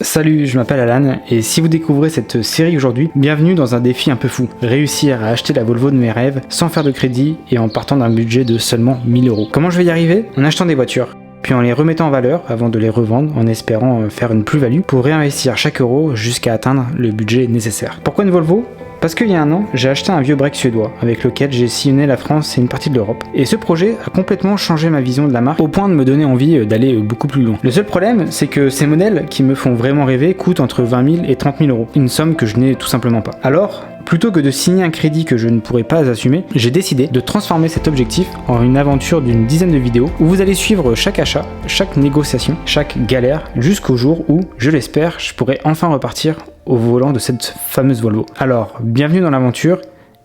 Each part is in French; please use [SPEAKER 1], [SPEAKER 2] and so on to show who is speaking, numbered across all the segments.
[SPEAKER 1] Salut, je m'appelle Alan et si vous découvrez cette série aujourd'hui, bienvenue dans un défi un peu fou. Réussir à acheter la Volvo de mes rêves sans faire de crédit et en partant d'un budget de seulement 1000 €. Comment je vais y arriver? En achetant des voitures, puis en les remettant en valeur avant de les revendre en espérant faire une plus-value pour réinvestir chaque euro jusqu'à atteindre le budget nécessaire. Pourquoi une Volvo? Parce qu'il y a un an, j'ai acheté un vieux break suédois avec lequel j'ai sillonné la France et une partie de l'Europe. Et ce projet a complètement changé ma vision de la marque au point de me donner envie d'aller beaucoup plus loin. Le seul problème, c'est que ces modèles qui me font vraiment rêver coûtent entre 20 000 et 30 000 €. Une somme que je n'ai tout simplement pas. Alors, plutôt que de signer un crédit que je ne pourrais pas assumer, j'ai décidé de transformer cet objectif en une aventure d'une dizaine de vidéos où vous allez suivre chaque achat, chaque négociation, chaque galère, jusqu'au jour où, je l'espère, je pourrai enfin repartir au volant de cette fameuse Volvo. Alors, bienvenue dans l'aventure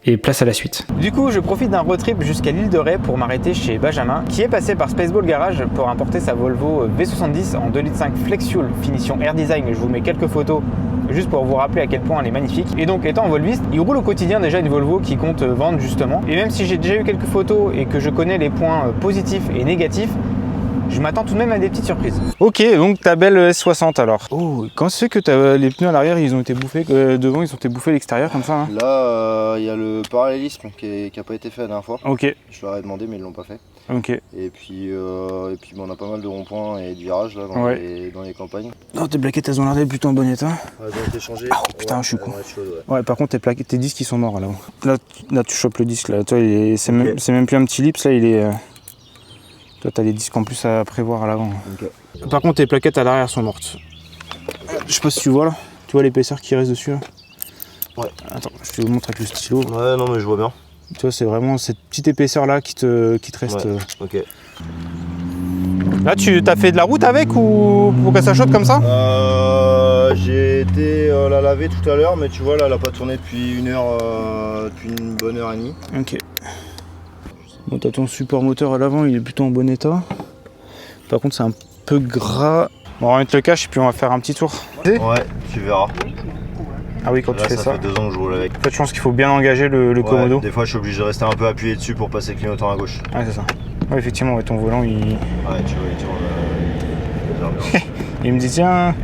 [SPEAKER 1] et place à la suite. Du coup, je profite d'un road trip jusqu'à l'île de Ré pour m'arrêter chez Benjamin, qui est passé par Spaceball Garage pour importer sa Volvo V70 en 2,5 litres Flex Fuel finition Air Design. Je vous mets quelques photos juste pour vous rappeler à quel point elle est magnifique. Et donc, étant volviste, il roule au quotidien déjà une Volvo qui compte vendre justement. Et même si j'ai déjà eu quelques photos et que je connais les points positifs et négatifs, je m'attends tout de même à des petites surprises. Ok, donc ta belle S60 alors. Oh, comment ça se fait que les pneus à l'arrière ils ont été bouffés, devant ils ont été bouffés à l'extérieur comme ça hein?
[SPEAKER 2] Là, il y a le parallélisme qui n'a pas été fait la dernière fois.
[SPEAKER 1] Ok.
[SPEAKER 2] Je leur ai demandé mais ils l'ont pas fait.
[SPEAKER 1] Ok.
[SPEAKER 2] Et puis on a pas mal de ronds-points et de virages là dans les campagnes.
[SPEAKER 1] Non, tes plaquettes elles ont l'air d'être plutôt en bon état.
[SPEAKER 2] Elles ont été changées.
[SPEAKER 1] Oh putain, je suis con.
[SPEAKER 2] Ouais,
[SPEAKER 1] par contre tes disques ils sont morts là. Là tu chopes le disque là. Toi, c'est même plus un petit lips là, il est. Toi t'as les disques en plus à prévoir à l'avant.
[SPEAKER 2] Okay.
[SPEAKER 1] Par contre tes plaquettes à l'arrière sont mortes. Je sais pas si tu vois là. Tu vois l'épaisseur qui reste dessus là?
[SPEAKER 2] Ouais.
[SPEAKER 1] Attends, je te le montre avec le stylo.
[SPEAKER 2] Ouais non mais je vois bien.
[SPEAKER 1] Tu vois c'est vraiment cette petite épaisseur là qui te reste.
[SPEAKER 2] Ouais. Ok.
[SPEAKER 1] Là tu t'as fait de la route avec ou pour que ça choque comme ça?
[SPEAKER 2] J'ai été la laver tout à l'heure mais tu vois là elle a pas tourné depuis depuis une bonne heure et demie.
[SPEAKER 1] Ok. Bon, t'as ton support moteur à l'avant, il est plutôt en bon état. Par contre, c'est un peu gras. Bon, on va mettre le cache et puis on va faire un petit tour.
[SPEAKER 2] Ouais, tu verras.
[SPEAKER 1] Ah oui, quand
[SPEAKER 2] là,
[SPEAKER 1] tu fais ça.
[SPEAKER 2] Ça fait 2 ans que je roule avec.
[SPEAKER 1] En fait, je pense qu'il faut bien engager le commodo.
[SPEAKER 2] Des fois, je suis obligé de rester un peu appuyé dessus pour passer le clignotant à gauche.
[SPEAKER 1] Ouais, c'est ça. Ouais, effectivement, ouais, ton volant, il...
[SPEAKER 2] Ouais, tu vois, il tourne.
[SPEAKER 1] Il me dit, tiens,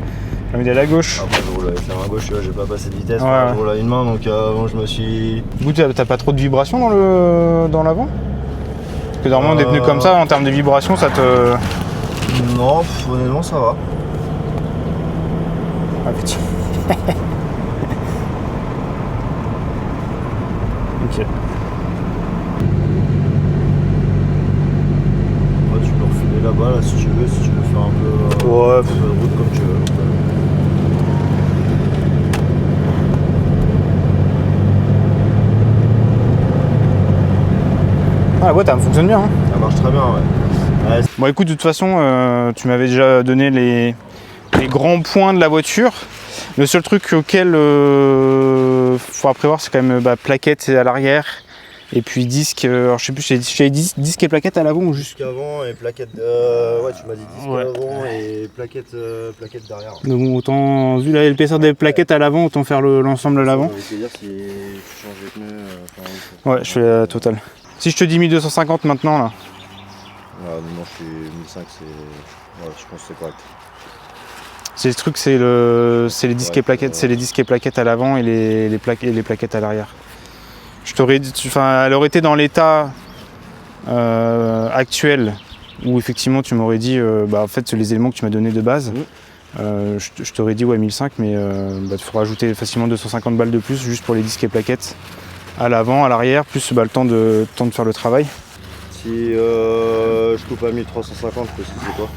[SPEAKER 1] j'ai envie d'aller à gauche.
[SPEAKER 2] Après, je roule avec la main gauche, tu vois, j'ai pas passé de vitesse.
[SPEAKER 1] Ouais.
[SPEAKER 2] Je roule à une main, donc avant, je me suis...
[SPEAKER 1] Du coup, t'as pas trop de vibrations dans l'avant? Parce que normalement, des pneus comme ça, en termes de vibrations, ça te...
[SPEAKER 2] Non, honnêtement, ça va.
[SPEAKER 1] Ah, petit. Ok.
[SPEAKER 2] Ouais, tu peux refiler là-bas, là, si tu veux faire un peu, un peu de route comme tu veux.
[SPEAKER 1] Ah, la boîte, elle fonctionne bien. Hein.
[SPEAKER 2] Ça marche très bien, ouais.
[SPEAKER 1] Bon, écoute, de toute façon, tu m'avais déjà donné les grands points de la voiture. Le seul truc auquel il faudra prévoir, c'est quand même plaquettes à l'arrière et puis disque. Alors, je sais plus, j'avais dit disque et plaquettes à l'avant ou juste.
[SPEAKER 2] Disque avant et plaquettes. Ouais, tu m'as dit disque avant et plaquettes derrière.
[SPEAKER 1] Donc, bon, autant, vu l'épaisseur des plaquettes à l'avant, autant faire l'ensemble à l'avant.
[SPEAKER 2] Ça veut dire si tu changes les pneus.
[SPEAKER 1] Ouais, je fais la totale. Si je te dis 1250 maintenant là.
[SPEAKER 2] Ouais, non, je suis 1005, ouais, je pense que c'est correct.
[SPEAKER 1] C'est le truc, c'est les disques et plaquettes, c'est les disques et plaquettes à l'avant et les plaquettes à l'arrière. Je t'aurais dit, elle aurait été dans l'état actuel où effectivement tu m'aurais dit, en fait les éléments que tu m'as donnés de base, je t'aurais dit ouais 1005, mais il faut rajouter facilement 250 balles de plus juste pour les disques et plaquettes à l'avant, à l'arrière, plus le temps de faire le travail.
[SPEAKER 2] Si je coupe à 1350, je peux c'est quoi?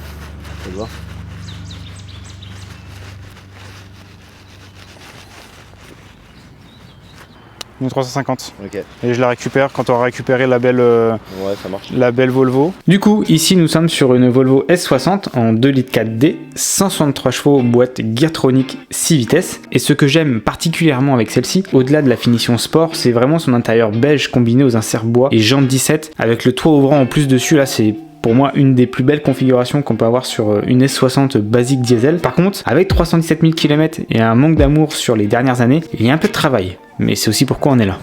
[SPEAKER 2] Ça te va?
[SPEAKER 1] « 1350.
[SPEAKER 2] Ok.
[SPEAKER 1] Et je la récupère quand on aura récupéré la belle,
[SPEAKER 2] ça marche.
[SPEAKER 1] la belle Volvo. Du coup, ici nous sommes sur une Volvo S60 en 2 litres 4D, 163 chevaux, boîte Geartronic 6 vitesses. Et ce que j'aime particulièrement avec celle-ci, au-delà de la finition sport, c'est vraiment son intérieur beige combiné aux inserts bois et jantes 17 avec le toit ouvrant en plus dessus. Là, c'est pour moi une des plus belles configurations qu'on peut avoir sur une S60 basique diesel. Par contre, avec 317 000 km et un manque d'amour sur les dernières années, il y a un peu de travail. Mais c'est aussi pourquoi on est là.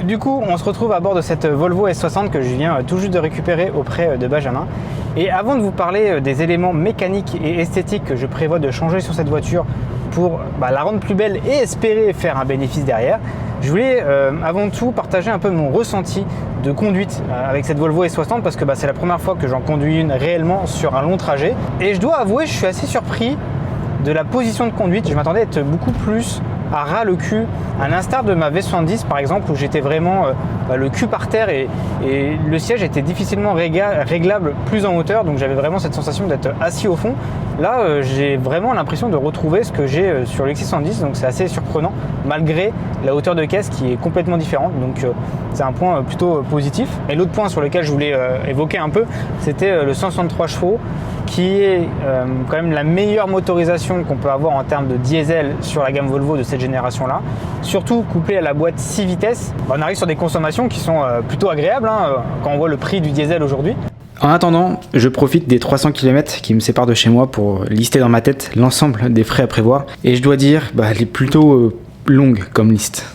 [SPEAKER 1] Du coup, on se retrouve à bord de cette Volvo S60 que je viens tout juste de récupérer auprès de Benjamin. Et avant de vous parler des éléments mécaniques et esthétiques que je prévois de changer sur cette voiture pour la rendre plus belle et espérer faire un bénéfice derrière, je voulais avant tout partager un peu mon ressenti de conduite avec cette Volvo S60 parce que c'est la première fois que j'en conduis une réellement sur un long trajet. Et je dois avouer, je suis assez surpris de la position de conduite. Je m'attendais à être beaucoup plus à ras le cul, à l'instar de ma V70 par exemple, où j'étais vraiment le cul par terre et le siège était difficilement réglable plus en hauteur, donc j'avais vraiment cette sensation d'être assis au fond. Là j'ai vraiment l'impression de retrouver ce que j'ai sur l'X610, donc c'est assez surprenant malgré la hauteur de caisse qui est complètement différente, donc c'est un point plutôt positif. Et l'autre point sur lequel je voulais évoquer un peu, c'était le 163 chevaux qui est quand même la meilleure motorisation qu'on peut avoir en termes de diesel sur la gamme Volvo de cette génération là, surtout couplé à la boîte 6 vitesses. On arrive sur des consommations qui sont plutôt agréables quand on voit le prix du diesel aujourd'hui.
[SPEAKER 3] En attendant, je profite des 300 km qui me séparent de chez moi pour lister dans ma tête l'ensemble des frais à prévoir, et je dois dire, elle est plutôt longue comme liste.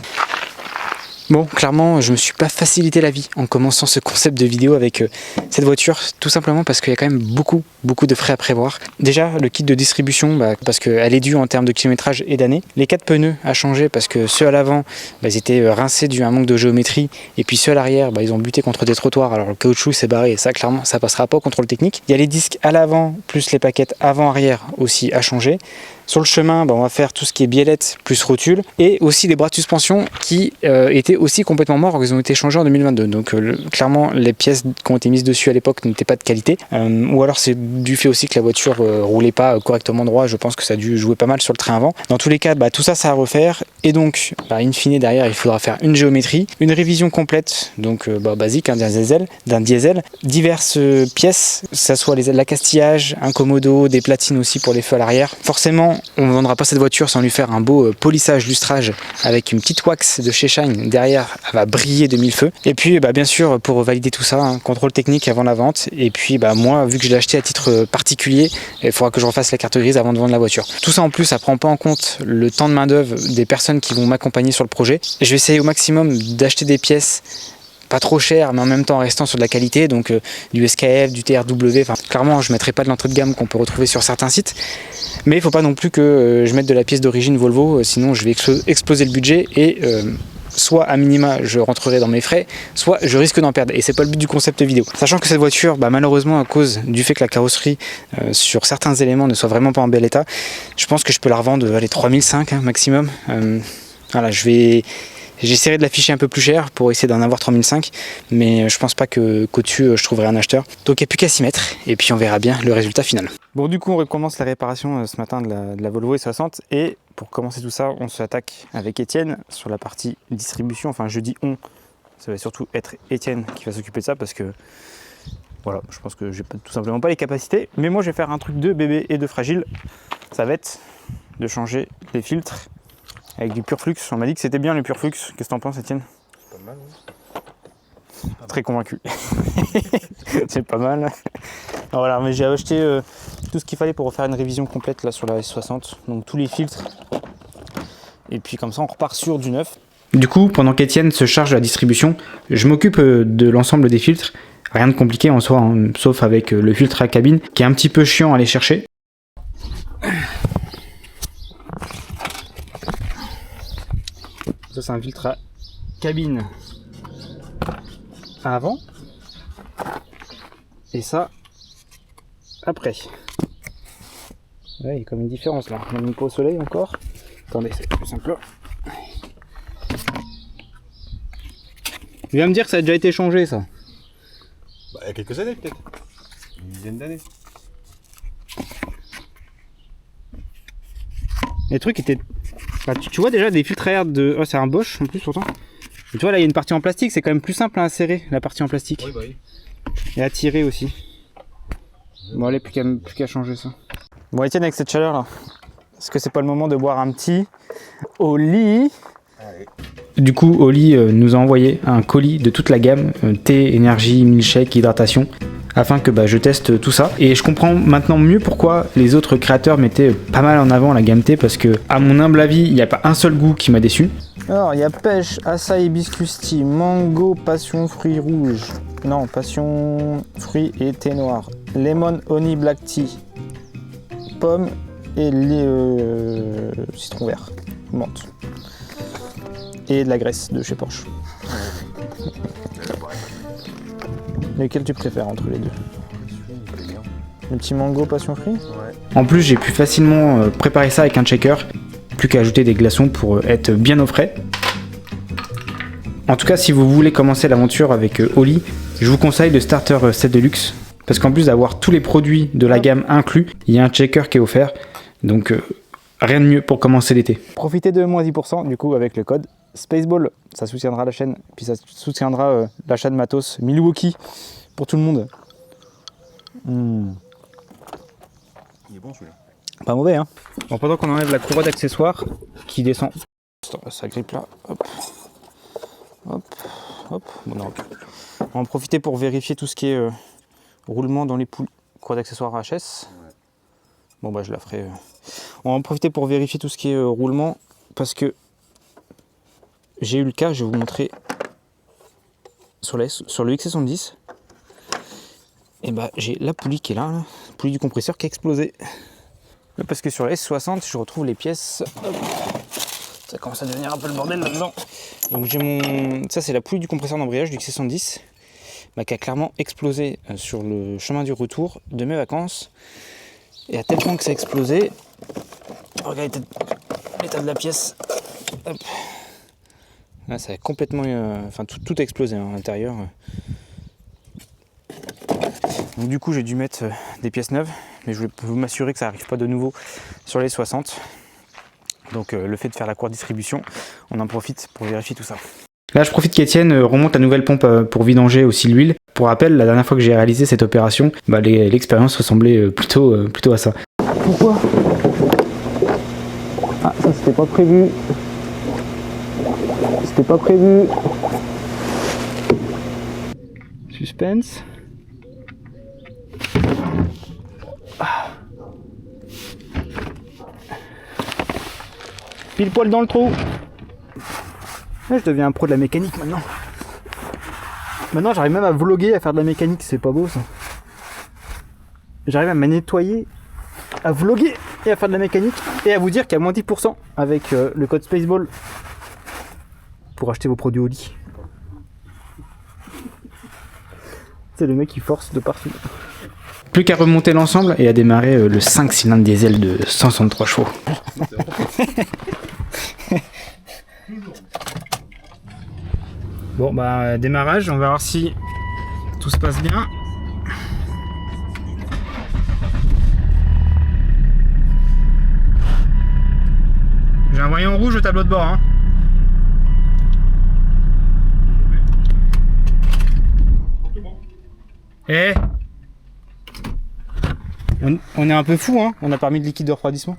[SPEAKER 3] Bon, clairement, je me suis pas facilité la vie en commençant ce concept de vidéo avec cette voiture, tout simplement parce qu'il y a quand même beaucoup de frais à prévoir. Déjà, le kit de distribution, parce qu'elle est due en termes de kilométrage et d'années. Les 4 pneus à changer parce que ceux à l'avant, ils étaient rincés dû à un manque de géométrie, et puis ceux à l'arrière, ils ont buté contre des trottoirs, alors le caoutchouc s'est barré, et ça, clairement, ça passera pas au contrôle technique. Il y a les disques à l'avant, plus les plaquettes avant-arrière aussi à changer. Sur le chemin, on va faire tout ce qui est biellette plus rotule, et aussi les bras de suspension qui étaient aussi complètement morts, ils ont été changés en 2022. Donc clairement, les pièces qui ont été mises dessus à l'époque n'étaient pas de qualité, ou alors c'est du fait aussi que la voiture roulait pas correctement droit. Je pense que ça a dû jouer pas mal sur le train avant. Dans tous les cas, tout ça, ça à refaire, et donc in fine derrière, il faudra faire une géométrie, une révision complète, donc basique d'un diesel, diverses pièces, que ça soit l'accastillage, un commodo, des platines aussi pour les feux à l'arrière. Forcément, on ne vendra pas cette voiture sans lui faire un beau polissage, lustrage avec une petite wax de chez Shine derrière, elle va briller de mille feux. Et puis bien sûr, pour valider tout ça, contrôle technique avant la vente. Et puis moi, vu que je l'ai acheté à titre particulier, il faudra que je refasse la carte grise avant de vendre la voiture. Tout ça en plus, ça prend pas en compte le temps de main d'œuvre des personnes qui vont m'accompagner sur le projet. Je vais essayer au maximum d'acheter des pièces pas trop cher, mais en même temps restant sur de la qualité, donc du SKF, du TRW, clairement je ne mettrai pas de l'entrée de gamme qu'on peut retrouver sur certains sites, mais il ne faut pas non plus que je mette de la pièce d'origine Volvo, sinon je vais exploser le budget, et soit à minima je rentrerai dans mes frais, soit je risque d'en perdre, et c'est pas le but du concept vidéo. Sachant que cette voiture, malheureusement à cause du fait que la carrosserie sur certains éléments ne soit vraiment pas en bel état, je pense que je peux la revendre 3500 maximum. Voilà, j'essaierai de l'afficher un peu plus cher pour essayer d'en avoir 3005, mais je pense pas qu'au-dessus je trouverai un acheteur. Donc il n'y a plus qu'à s'y mettre, et puis on verra bien le résultat final. Bon, du coup on recommence la réparation ce matin de la Volvo S60, et pour commencer tout ça, on s'attaque avec Étienne sur la partie distribution. Enfin, je dis on, ça va surtout être Étienne qui va s'occuper de ça, parce que voilà, je pense que j'ai tout simplement pas les capacités, mais moi je vais faire un truc de bébé et de fragile. Ça va être de changer les filtres avec du pur flux. On m'a dit que c'était bien le pur flux. Qu'est-ce que t'en penses, Étienne?
[SPEAKER 2] C'est pas mal, hein.
[SPEAKER 3] Très convaincu. C'est pas mal. Alors voilà, mais j'ai acheté tout ce qu'il fallait pour refaire une révision complète là sur la S60. Donc tous les filtres. Et puis comme ça, on repart sur du neuf. Du coup, pendant qu'Étienne se charge de la distribution, je m'occupe de l'ensemble des filtres. Rien de compliqué en soi, sauf avec le filtre à cabine, qui est un petit peu chiant à aller chercher. Ça, c'est un filtre à cabine avant, et ça après. Ouais, il y a comme une différence là. On ne met pas au soleil encore. Attendez, c'est plus simple. Tu viens me dire que ça a déjà été changé, ça?
[SPEAKER 2] Il y a quelques années peut-être. Une dizaine d'années.
[SPEAKER 3] Les trucs étaient... tu vois déjà des filtres à air de... Oh, c'est un Bosch en plus pourtant. Et tu vois là, il y a une partie en plastique, c'est quand même plus simple à insérer la partie en plastique.
[SPEAKER 2] Oui, oui.
[SPEAKER 3] Et à tirer aussi. Bon allez, plus qu'à changer ça. Bon Étienne, avec cette chaleur là, est-ce que c'est pas le moment de boire un petit Oli?
[SPEAKER 2] Allez.
[SPEAKER 3] Du coup, Oli nous a envoyé un colis de toute la gamme, thé, énergie, milkshake, hydratation, afin que je teste tout ça. Et je comprends maintenant mieux pourquoi les autres créateurs mettaient pas mal en avant la gamme thé, parce que à mon humble avis, il n'y a pas un seul goût qui m'a déçu. Alors, il y a pêche, açaï, hibiscus tea, mango, passion, fruits rouges. Non, passion, fruits et thé noir. Lemon, honey, black tea. Pomme et citron vert. Menthe. Et de la graisse de chez Porsche. Lequel tu préfères entre les deux? Le petit mango, passion, fruits?
[SPEAKER 2] Ouais.
[SPEAKER 1] En plus, j'ai pu facilement préparer ça avec un shaker. Plus qu'à ajouter des glaçons pour être bien au frais. En tout cas, si vous voulez commencer l'aventure avec Oli, je vous conseille le Starter Set Deluxe. Parce qu'en plus d'avoir tous les produits de la gamme inclus, il y a un shaker qui est offert. Donc rien de mieux pour commencer l'été. Profitez de moins 10% du coup avec le code Spaceball. Ça soutiendra la chaîne. Puis ça soutiendra l'achat de matos Milwaukee pour tout le monde.
[SPEAKER 2] Il est bon celui-là.
[SPEAKER 1] Pas mauvais, hein. Bon, pendant qu'on enlève la courroie d'accessoires qui descend. Ça grippe là. Hop. Hop. Hop. Bon, non, ok. On va en profiter pour vérifier tout ce qui est roulement dans les poules. Courroie d'accessoires HS. Ouais. Bon, bah, je la ferai. On va en profiter pour vérifier tout ce qui est roulement parce que j'ai eu le cas, je vais vous montrer sur le X70. Et bah, j'ai la poulie qui est là, la poulie du compresseur qui a explosé. Parce que sur la S60, je retrouve les pièces. Hop. Ça commence à devenir un peu le bordel là-dedans. Donc j'ai mon. Ça, c'est la poulie du compresseur d'embrayage du X70 qui a clairement explosé sur le chemin du retour de mes vacances. Et à tel point que ça a explosé. Regardez l'état de la pièce. Hop. Là, ça a complètement. Enfin, tout a explosé à l'intérieur. Donc du coup j'ai dû mettre des pièces neuves, mais je voulais m'assurer que ça n'arrive pas de nouveau sur les 60. Donc le fait de faire la courte distribution, on en profite pour vérifier tout ça. Là je profite qu'Étienne remonte la nouvelle pompe pour vidanger aussi l'huile. Pour rappel, la dernière fois que j'ai réalisé cette opération, l'expérience ressemblait plutôt à ça. Pourquoi? Ah, ça c'était pas prévu. C'était pas prévu. Suspense. Pile poil dans le trou. Là, je deviens un pro de la mécanique maintenant. Maintenant j'arrive même à vlogger, à faire de la mécanique, c'est pas beau ça. J'arrive à me nettoyer, à vlogger et à faire de la mécanique et à vous dire qu'il y a moins 10% avec le code Spaceball pour acheter vos produits au lit. C'est le mec qui force de partout. Plus qu'à remonter l'ensemble et à démarrer le 5 cylindres diesel de 163 chevaux. Bon bah démarrage, on va voir si tout se passe bien. J'ai un voyant rouge au tableau de bord, hein. Eh, on est un peu fou, hein. On n'a pas mis de liquide de refroidissement.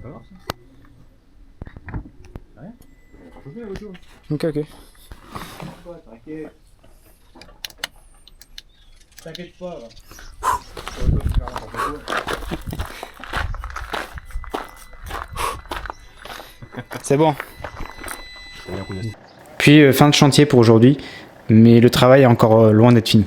[SPEAKER 1] Ok.
[SPEAKER 2] T'inquiète pas.
[SPEAKER 1] C'est bon. Puis fin de chantier pour aujourd'hui, mais le travail est encore loin d'être fini.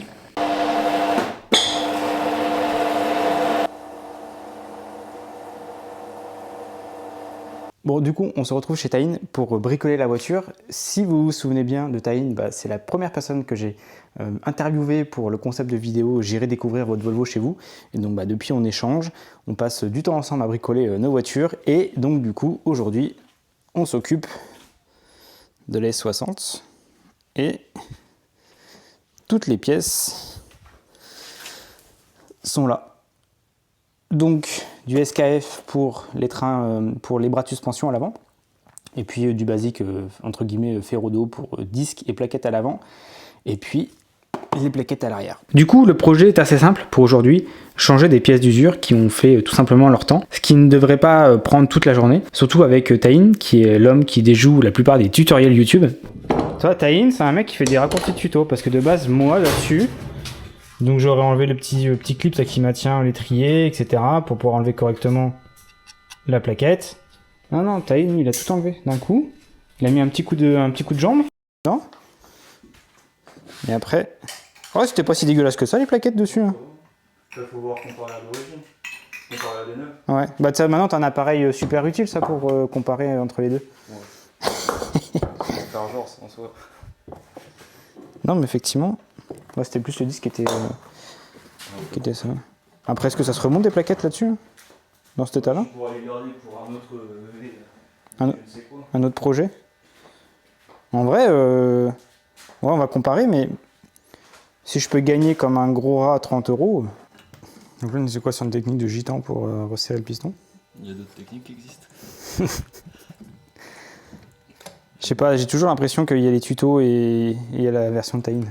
[SPEAKER 1] Bon, du coup, on se retrouve chez Taïn pour bricoler la voiture. Si vous vous souvenez bien de Taïn, c'est la première personne que j'ai interviewée pour le concept de vidéo « J'irai découvrir votre Volvo chez vous ». Et donc, depuis, on échange, on passe du temps ensemble à bricoler nos voitures. Et donc, du coup, aujourd'hui, on s'occupe de la S60 et toutes les pièces sont là. Donc du SKF pour les trains, pour les bras de suspension à l'avant, et puis du basique entre guillemets ferrodo pour disques et plaquettes à l'avant, et puis les plaquettes à l'arrière. Du coup, le projet est assez simple pour aujourd'hui, changer des pièces d'usure qui ont fait tout simplement leur temps, ce qui ne devrait pas prendre toute la journée, surtout avec Taïn, qui est l'homme qui déjoue la plupart des tutoriels YouTube. Toi, Taïn, c'est un mec qui fait des raccourcis de tuto, parce que de base, moi, là-dessus, donc j'aurais enlevé le petit clip là, qui maintient l'étrier, etc. pour pouvoir enlever correctement la plaquette. Non, Taïn, il a tout enlevé d'un coup. Il a mis un petit coup de jambe. Non. Et après... Oh, c'était pas si dégueulasse que ça, les plaquettes dessus. Hein.
[SPEAKER 2] Il faut voir comparer à l'origine. Comparer à des neufs.
[SPEAKER 1] Ouais. Bah maintenant, t'as un appareil super utile, ça, pour comparer entre les deux.
[SPEAKER 2] Ouais. Faire genre, en soi.
[SPEAKER 1] Non, mais effectivement, ouais, c'était plus le disque qui était ça. Après, est-ce que ça se remonte des plaquettes là-dessus, dans cet état-là?
[SPEAKER 2] On pourra les garder pour un autre
[SPEAKER 1] un autre projet. En vrai, ouais, on va comparer, mais si je peux gagner comme un gros rat à 30 €. Donc là, c'est quoi, c'est une technique de gitan pour resserrer le piston?
[SPEAKER 2] Il y a d'autres techniques qui existent.
[SPEAKER 1] Je sais pas, j'ai toujours l'impression qu'il y a les tutos et il y a la version de Taïn.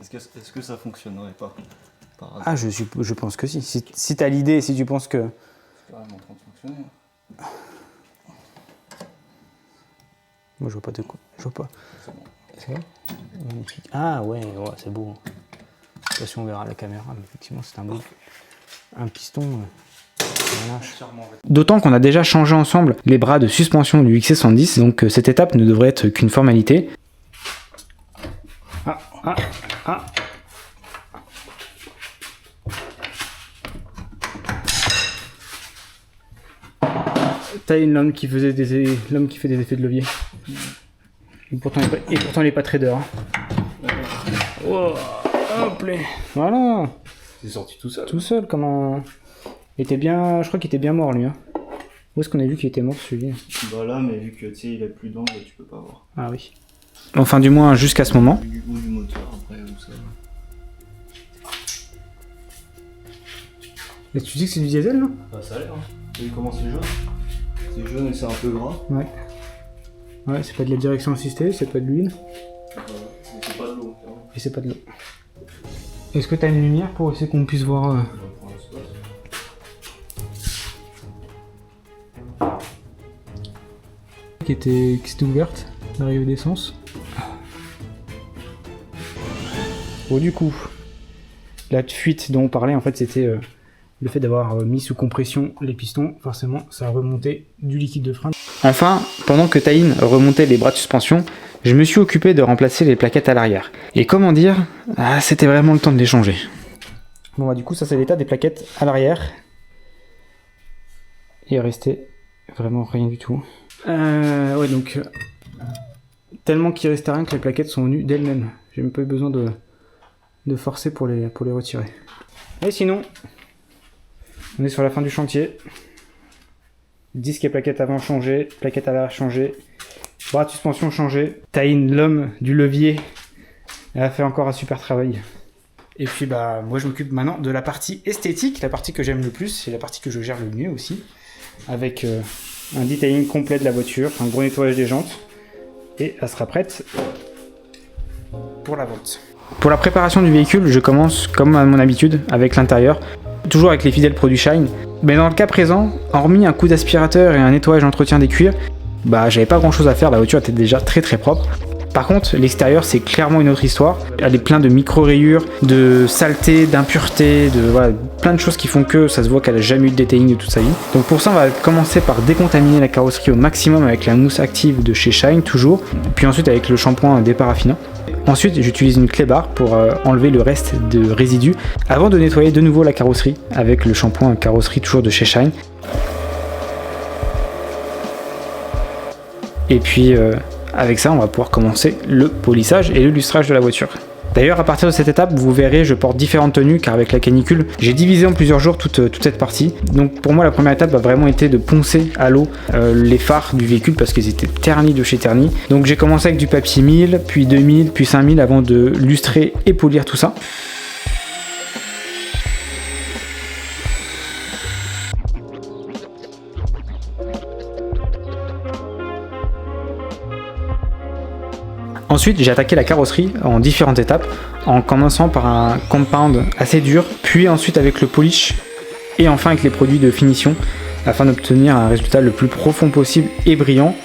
[SPEAKER 2] Est-ce que ça fonctionnerait pas par hasard?
[SPEAKER 1] Ah, je pense que si. Si t'as l'idée, si tu penses que...
[SPEAKER 2] C'est carrément en train de fonctionner.
[SPEAKER 1] Moi, je vois pas de quoi. Je vois pas.
[SPEAKER 2] C'est bon.
[SPEAKER 1] C'est vrai? Magnifique. Ah ouais, c'est beau. Je sais pas si on verra à la caméra, mais effectivement, c'est un piston... D'autant qu'on a déjà changé ensemble les bras de suspension du XC110, donc cette étape ne devrait être qu'une formalité. T'as l'homme qui fait des effets de levier. Et pourtant il est pas trader. Hein. Wow, hop là. Voilà.
[SPEAKER 2] C'est sorti tout seul.
[SPEAKER 1] Tout seul, comme un... je crois qu'il était bien mort lui. Hein. Où est-ce qu'on a vu qu'il était mort celui-là?
[SPEAKER 2] Bah là, mais vu que tu sais, il a plus d'angle, tu peux pas voir.
[SPEAKER 1] Ah oui. Enfin, du moins jusqu'à ce moment.
[SPEAKER 2] Ou du moteur après, ou ça.
[SPEAKER 1] Et tu dis que c'est du diesel, non?
[SPEAKER 2] Bah ça a l'air. Hein. Vous voyez comment c'est jaune? C'est jaune et c'est un peu gras.
[SPEAKER 1] Ouais. Ouais, c'est pas de la direction assistée, c'est pas de l'huile.
[SPEAKER 2] C'est pas de l'eau.
[SPEAKER 1] Et c'est pas de l'eau. Est-ce que t'as une lumière pour essayer qu'on puisse voir qui s'était ouverte, l'arrivée d'essence. Bon, du coup, la fuite dont on parlait, en fait, c'était le fait d'avoir mis sous compression les pistons. Forcément, ça a remonté du liquide de frein. Enfin, pendant que Taïn remontait les bras de suspension, je me suis occupé de remplacer les plaquettes à l'arrière. Et comment dire, c'était vraiment le temps de les changer. Bon, bah, du coup, ça, c'est l'état des plaquettes à l'arrière. Il est resté vraiment rien du tout. Ouais, donc tellement qu'il restait rien que les plaquettes sont venues d'elles-mêmes. J'ai même pas eu besoin de forcer pour les retirer. Et sinon, on est sur la fin du chantier. Disque et plaquettes avant changées, plaquettes à l'arrière changées, bras de suspension changés. Taïn, l'homme du levier, elle a fait encore un super travail. Et puis bah moi je m'occupe maintenant de la partie esthétique, la partie que j'aime le plus, c'est la partie que je gère le mieux aussi, avec un detailing complet de la voiture, un gros nettoyage des jantes, et elle sera prête pour la vente. Pour la préparation du véhicule, je commence comme à mon habitude avec l'intérieur, toujours avec les fidèles produits Shine. Mais dans le cas présent, hormis un coup d'aspirateur et un nettoyage d'entretien des cuirs, bah j'avais pas grand chose à faire, la voiture était déjà très propre. Par contre, l'extérieur, c'est clairement une autre histoire. Elle est pleine de micro-rayures, de saletés, d'impuretés, voilà, plein de choses qui font que ça se voit qu'elle a jamais eu de detailing de toute sa vie. Donc pour ça, on va commencer par décontaminer la carrosserie au maximum avec la mousse active de chez Shine, toujours. Puis ensuite avec le shampoing déparafinant. Ensuite, j'utilise une clé barre pour enlever le reste de résidus avant de nettoyer de nouveau la carrosserie avec le shampoing carrosserie toujours de chez Shine. Et puis avec ça, on va pouvoir commencer le polissage et le lustrage de la voiture. D'ailleurs, à partir de cette étape, vous verrez, je porte différentes tenues car avec la canicule, j'ai divisé en plusieurs jours toute cette partie. Donc pour moi, la première étape a vraiment été de poncer à l'eau les phares du véhicule parce qu'ils étaient ternis de chez ternis. Donc j'ai commencé avec du papier 1000, puis 2000, puis 5000 avant de lustrer et polir tout ça. Ensuite, j'ai attaqué la carrosserie en différentes étapes, en commençant par un compound assez dur, puis ensuite avec le polish, et enfin avec les produits de finition, afin d'obtenir un résultat le plus profond possible et brillant.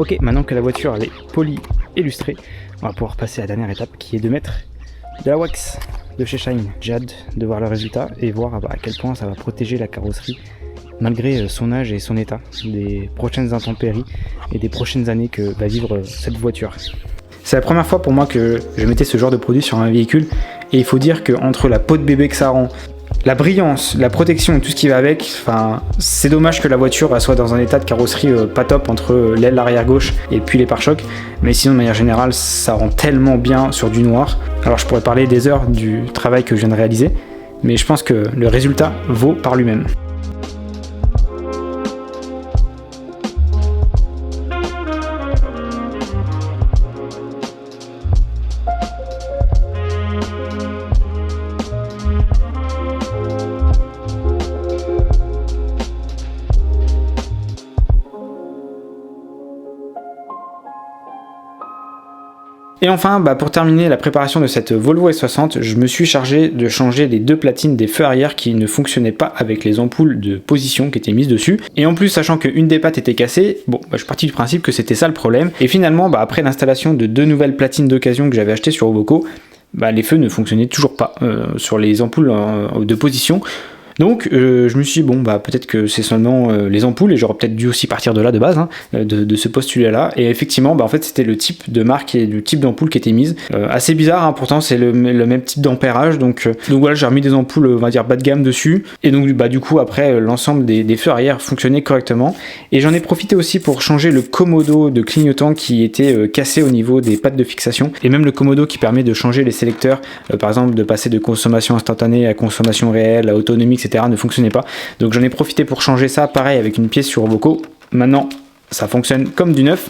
[SPEAKER 1] Ok, maintenant que la voiture elle est polie et lustrée, on va pouvoir passer à la dernière étape qui est de mettre de la wax de chez Shine. J'ai hâte de voir le résultat et voir à quel point ça va protéger la carrosserie malgré son âge et son état des prochaines intempéries et des prochaines années que va vivre cette voiture. C'est la première fois pour moi que je mettais ce genre de produit sur un véhicule et il faut dire qu'entre la peau de bébé que ça rend, la brillance, la protection et tout ce qui va avec, c'est dommage que la voiture soit dans un état de carrosserie pas top entre l'aile arrière gauche et puis les pare-chocs, mais sinon de manière générale ça rend tellement bien sur du noir. Alors je pourrais parler des heures du travail que je viens de réaliser, mais je pense que le résultat vaut par lui-même. Et enfin, pour terminer la préparation de cette Volvo S60, je me suis chargé de changer les 2 platines des feux arrière qui ne fonctionnaient pas avec les ampoules de position qui étaient mises dessus. Et en plus, sachant qu'une des pattes était cassée, je suis parti du principe que c'était ça le problème. Et finalement, après l'installation de 2 nouvelles platines d'occasion que j'avais achetées sur Ovoco, les feux ne fonctionnaient toujours pas sur les ampoules de position. Donc je me suis dit peut-être que c'est seulement les ampoules et j'aurais peut-être dû aussi partir de là de base, de ce postulat là, et effectivement en fait c'était le type de marque et le type d'ampoule qui était mise, assez bizarre pourtant c'est le même type d'ampérage, donc voilà, j'ai remis des ampoules on va dire bas de gamme dessus, et donc du coup après l'ensemble des feux arrière fonctionnait correctement, et j'en ai profité aussi pour changer le commodo de clignotant qui était cassé au niveau des pattes de fixation, et même le commodo qui permet de changer les sélecteurs, par exemple de passer de consommation instantanée à consommation réelle, à autonomie, etc. ne fonctionnait pas. Donc j'en ai profité pour changer ça, pareil avec une pièce sur Ovoco. Maintenant, ça fonctionne comme du neuf.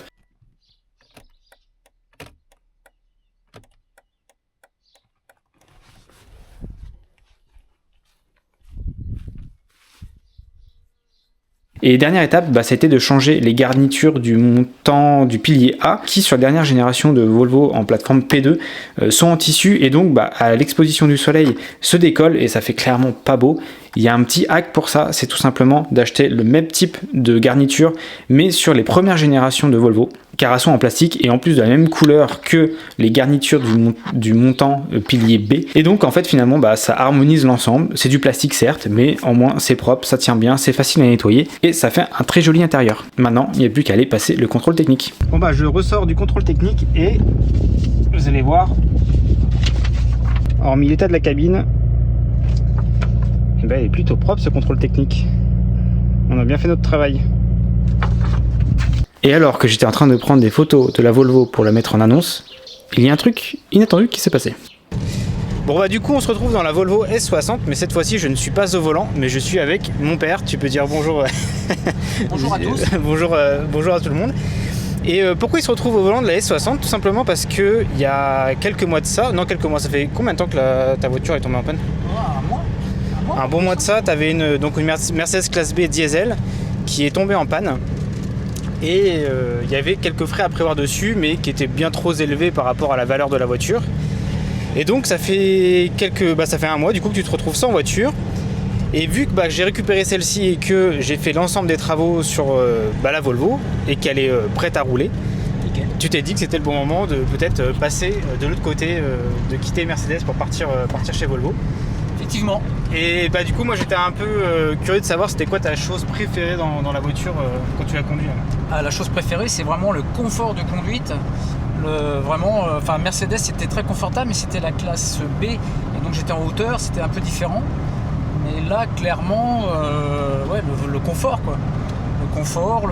[SPEAKER 1] Et dernière étape, ça a été de changer les garnitures du montant du pilier A, qui sur la dernière génération de Volvo en plateforme P2 sont en tissu, et donc à l'exposition du soleil se décollent et ça fait clairement pas beau. Il y a un petit hack pour ça, c'est tout simplement d'acheter le même type de garniture mais sur les premières générations de Volvo, car elles sont en plastique et en plus de la même couleur que les garnitures du montant pilier B, et donc en fait finalement ça harmonise l'ensemble. C'est du plastique certes, mais au moins c'est propre, ça tient bien, c'est facile à nettoyer et ça fait un très joli intérieur. Maintenant il n'y a plus qu'à aller passer le contrôle technique. Je ressors du contrôle technique et vous allez voir, hormis l'état de la cabine, il est plutôt propre ce contrôle technique. On a bien fait notre travail. Et alors que j'étais en train de prendre des photos de la Volvo pour la mettre en annonce, il y a un truc inattendu qui s'est passé. Du coup on se retrouve dans la Volvo S60, mais cette fois-ci je ne suis pas au volant, mais je suis avec mon père. Tu peux dire bonjour.
[SPEAKER 4] Bonjour à tous.
[SPEAKER 1] bonjour à tout le monde. Et pourquoi il se retrouve au volant de la S60? Tout simplement parce que il y a quelques mois de ça, ça fait combien de temps que ta voiture est tombée en panne? Un bon mois de ça, tu avais une Mercedes classe B diesel qui est tombée en panne, et il y avait quelques frais à prévoir dessus, mais qui étaient bien trop élevés par rapport à la valeur de la voiture. Et donc ça fait un mois du coup que tu te retrouves sans voiture. Et vu que j'ai récupéré celle-ci et que j'ai fait l'ensemble des travaux sur la Volvo et qu'elle est prête à rouler, okay, tu t'es dit que c'était le bon moment de peut-être passer de l'autre côté, de quitter Mercedes pour partir chez Volvo.
[SPEAKER 4] Effectivement.
[SPEAKER 1] Et du coup moi j'étais un peu curieux de savoir c'était quoi ta chose préférée dans la voiture quand tu la conduis.
[SPEAKER 4] La chose préférée c'est vraiment le confort de conduite. Mercedes c'était très confortable, mais c'était la classe B et donc j'étais en hauteur, c'était un peu différent. Mais là clairement le confort quoi. Le confort,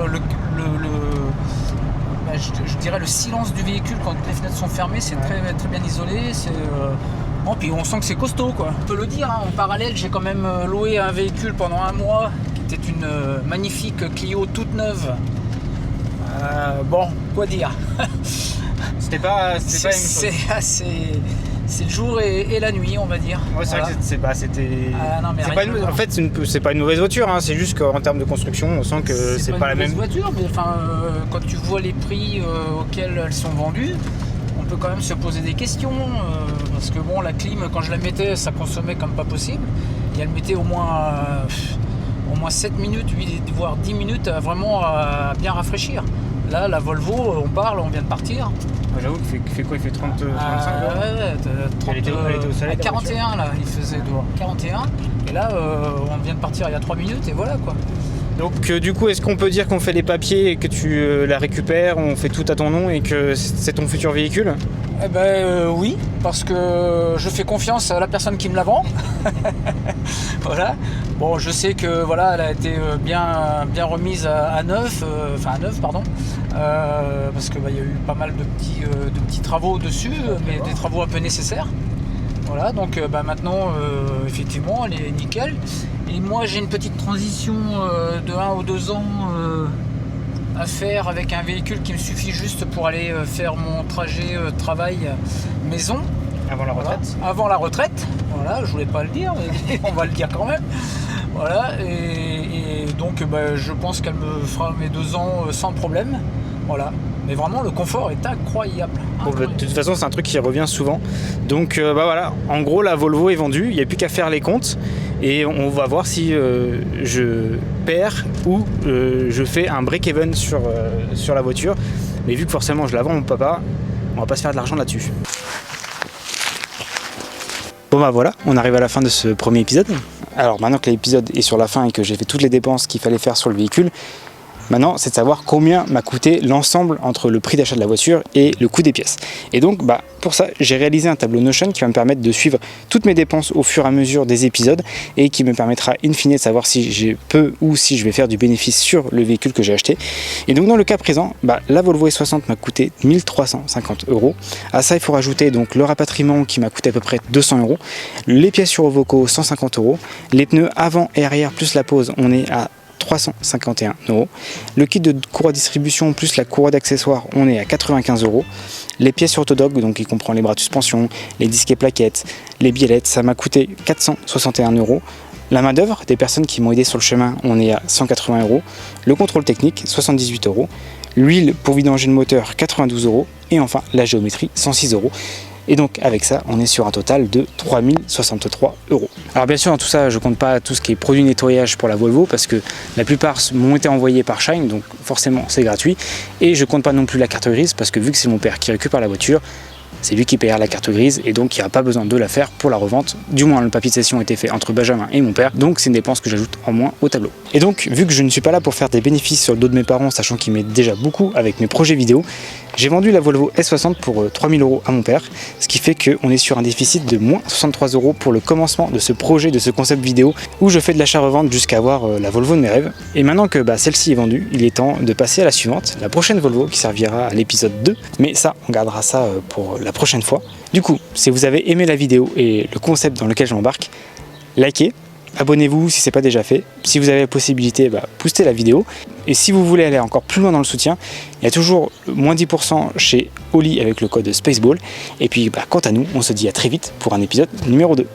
[SPEAKER 4] je dirais le silence du véhicule quand les fenêtres sont fermées, c'est très, très bien isolé. Puis on sent que c'est costaud quoi. On peut le dire, en parallèle j'ai quand même loué un véhicule pendant un mois qui était une magnifique Clio toute neuve. Quoi dire.
[SPEAKER 1] C'était pas une chose.
[SPEAKER 4] C'est le jour et la nuit on va dire.
[SPEAKER 1] Ouais, c'est vrai que c'était.
[SPEAKER 4] En
[SPEAKER 1] fait c'est pas une mauvaise voiture, c'est juste qu'en termes de construction on sent que c'est pas la même
[SPEAKER 4] voiture, mais quand tu vois les prix auxquels elles sont vendues, on peut quand même se poser des questions, parce que la clim quand je la mettais ça consommait comme pas possible, et elle mettait au moins 7 minutes, voire 10 minutes vraiment à bien rafraîchir. Là, la Volvo, on parle, on vient de partir.
[SPEAKER 3] J'avoue qu'il fait quoi? Il fait 30, 35
[SPEAKER 4] ouais, 30,
[SPEAKER 3] elle était au soleil, la
[SPEAKER 4] 41 là, il faisait dehors. 41. Et là, on vient de partir il y a 3 minutes et voilà quoi.
[SPEAKER 3] Donc du coup, est-ce qu'on peut dire qu'on fait les papiers et que tu la récupères, on fait tout à ton nom et que c'est ton futur véhicule?
[SPEAKER 4] Eh ben oui, parce que je fais confiance à la personne qui me la vend. Voilà. Bon, je sais que voilà, elle a été bien remise à neuf, pardon, parce que il y a eu pas mal de petits travaux dessus, mais des travaux un peu nécessaires. Voilà, donc maintenant, effectivement, elle est nickel. Et moi, j'ai une petite transition de 1 ou 2 ans à faire avec un véhicule qui me suffit juste pour aller faire mon trajet travail-maison.
[SPEAKER 3] Avant la retraite.
[SPEAKER 4] Voilà. Avant la retraite, voilà, je voulais pas le dire, mais on va le dire quand même. Voilà, et donc je pense qu'elle me fera mes 2 ans sans problème. Voilà. Mais vraiment, le confort est incroyable.
[SPEAKER 3] Bon, de toute façon, c'est un truc qui revient souvent. Donc voilà, en gros, la Volvo est vendue, il n'y a plus qu'à faire les comptes. Et on va voir si je perds ou je fais un break-even sur la voiture. Mais vu que forcément je la vends à mon papa, on va pas se faire de l'argent là-dessus. Bon bah voilà, on arrive à la fin de ce premier épisode. Alors maintenant que l'épisode est sur la fin et que j'ai fait toutes les dépenses qu'il fallait faire sur le véhicule, maintenant, c'est de savoir combien m'a coûté l'ensemble entre le prix d'achat de la voiture et le coût des pièces. Et donc, pour ça, j'ai réalisé un tableau Notion qui va me permettre de suivre toutes mes dépenses au fur et à mesure des épisodes et qui me permettra in fine de savoir si je peux ou si je vais faire du bénéfice sur le véhicule que j'ai acheté. Et donc, dans le cas présent, la Volvo S60 m'a coûté 1 350 €. À ça, il faut rajouter donc le rapatriement qui m'a coûté à peu près 200 €, les pièces sur Ovoko 150 €, les pneus avant et arrière plus la pose, on est à 351 €. Le kit de courroie distribution plus la courroie d'accessoires, on est à 95 €. Les pièces sur Autodog, donc qui comprend les bras de suspension, les disques et plaquettes, les biellettes, ça m'a coûté 461 €. La main d'œuvre des personnes qui m'ont aidé sur le chemin, on est à 180 €. Le contrôle technique, 78 €. L'huile pour vidanger le moteur, 92 €. Et enfin, la géométrie, 106 €. Et donc avec ça, on est sur un total de 3063 €. Alors bien sûr, dans tout ça, je compte pas tout ce qui est produit nettoyage pour la Volvo parce que la plupart m'ont été envoyés par Shine, donc forcément c'est gratuit. Et je compte pas non plus la carte grise parce que vu que c'est mon père qui récupère la voiture, c'est lui qui paiera la carte grise et donc il n'y a pas besoin de la faire pour la revente. Du moins, le papier de cession a été fait entre Benjamin et mon père, donc c'est une dépense que j'ajoute en moins au tableau. Et donc, vu que je ne suis pas là pour faire des bénéfices sur le dos de mes parents, sachant qu'ils m'aident déjà beaucoup avec mes projets vidéo, j'ai vendu la Volvo S60 pour 3000 € à mon père, ce qui fait qu'on est sur un déficit de moins 63 € pour le commencement de ce projet, de ce concept vidéo, où je fais de l'achat-revente jusqu'à avoir la Volvo de mes rêves. Et maintenant que celle-ci est vendue, il est temps de passer à la suivante, la prochaine Volvo qui servira à l'épisode 2, mais ça, on gardera ça pour la prochaine fois. Du coup, si vous avez aimé la vidéo et le concept dans lequel je m'embarque, likez, abonnez-vous si ce n'est pas déjà fait. Si vous avez la possibilité, boostez la vidéo. Et si vous voulez aller encore plus loin dans le soutien, il y a toujours moins 10% chez Oli avec le code Spaceball. Et puis quant à nous, on se dit à très vite pour un épisode numéro 2.